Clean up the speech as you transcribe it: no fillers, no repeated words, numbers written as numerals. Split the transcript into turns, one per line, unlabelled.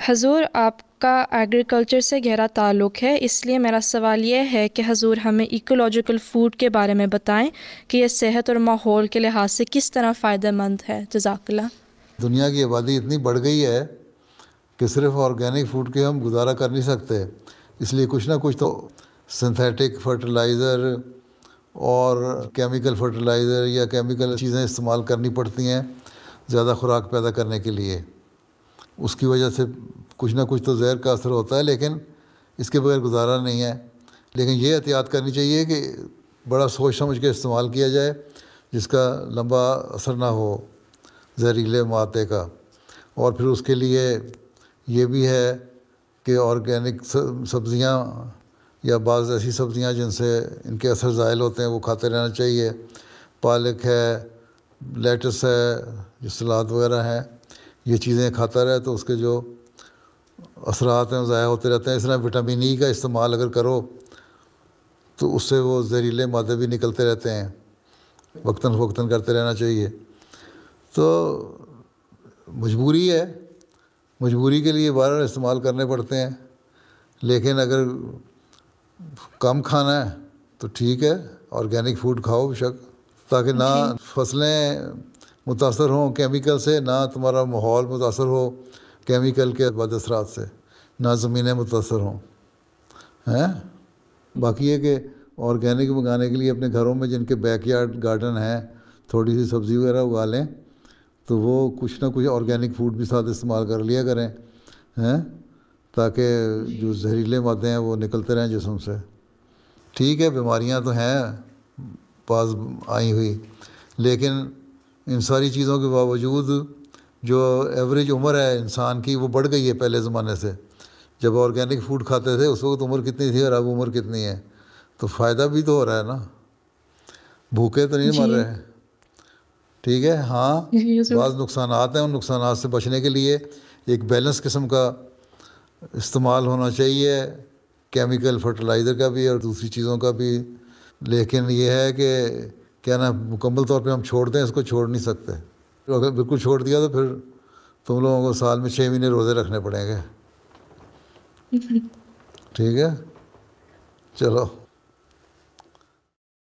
حضور آپ کا ایگریکلچر سے گہرا تعلق ہے، اس لیے میرا سوال یہ ہے کہ حضور ہمیں ایکولوجیکل فوڈ کے بارے میں بتائیں کہ یہ صحت اور ماحول کے لحاظ سے کس طرح فائدہ مند ہے۔ جزاک اللہ۔
دنیا کی آبادی اتنی بڑھ گئی ہے کہ صرف آرگینک فوڈ کے ہم گزارا کر نہیں سکتے، اس لیے کچھ نہ کچھ تو سنتھیٹک فرٹیلائزر اور کیمیکل فرٹیلائزر یا کیمیکل چیزیں استعمال کرنی پڑتی ہیں زیادہ خوراک پیدا کرنے کے لیے۔ اس کی وجہ سے کچھ نہ کچھ تو زہر کا اثر ہوتا ہے، لیکن اس کے بغیر گزارا نہیں ہے۔ لیکن یہ احتیاط کرنی چاہیے کہ بڑا سوچ سمجھ کے استعمال کیا جائے جس کا لمبا اثر نہ ہو زہریلے مادے کا۔ اور پھر اس کے لیے یہ بھی ہے کہ آرگینک سبزیاں یا بعض ایسی سبزیاں جن سے ان کے اثر زائل ہوتے ہیں وہ کھاتے رہنا چاہیے۔ پالک ہے، لیٹس ہے، جو سلاد وغیرہ ہیں، یہ چیزیں کھاتا رہے تو اس کے جو اثرات ہیں وہ ضائع ہوتے رہتے ہیں۔ اس طرح وٹامن ای کا استعمال اگر کرو تو اس سے وہ زہریلے مادے بھی نکلتے رہتے ہیں، وقتاً فوقتاً کرتے رہنا چاہیے۔ تو مجبوری ہے، مجبوری کے لیے بار استعمال کرنے پڑتے ہیں، لیکن اگر کم کھانا ہے تو ٹھیک ہے، آرگینک فوڈ کھاؤ بے شک، تاکہ نہ
جی
فصلیں متاثر ہوں کیمیکل سے، نہ تمہارا ماحول متاثر ہو کیمیکل کے بد اثرات سے، نہ زمینیں متاثر ہوں ہیں۔ باقی یہ کہ آرگینک منگانے کے لیے اپنے گھروں میں جن کے بیک یارڈ گارڈن ہیں تھوڑی سی سبزی وغیرہ اگا لیں تو وہ کچھ نہ کچھ آرگینک فوڈ بھی ساتھ استعمال کر لیا کریں ہیں، تاکہ جو زہریلے مادے ہیں وہ نکلتے رہیں جسم سے۔ ٹھیک ہے، بیماریاں تو ہیں بعض آئی ہوئی، لیکن ان ساری چیزوں کے باوجود جو ایوریج عمر ہے انسان کی وہ بڑھ گئی ہے پہلے زمانے سے۔ جب آرگینک فوڈ کھاتے تھے اس وقت عمر کتنی تھی اور اب عمر کتنی ہے، تو فائدہ بھی تو ہو رہا ہے نا، بھوکے تو نہیں مر
جی
رہے۔ ٹھیک ہے، ہاں
جی حضور۔
بعض نقصانات ہیں، ان نقصانات سے بچنے کے لیے ایک بیلنس قسم کا استعمال ہونا چاہیے، کیمیکل فرٹیلائزر کا بھی اور دوسری چیزوں کا بھی۔ لیکن یہ ہے کہ کیا نا مکمل طور پہ ہم چھوڑ دیں، اس کو چھوڑ نہیں سکتے۔ اگر بالکل چھوڑ دیا تو پھر تم لوگوں کو سال میں 6 مہینے روزے رکھنے پڑیں گے۔ ٹھیک ہے، چلو۔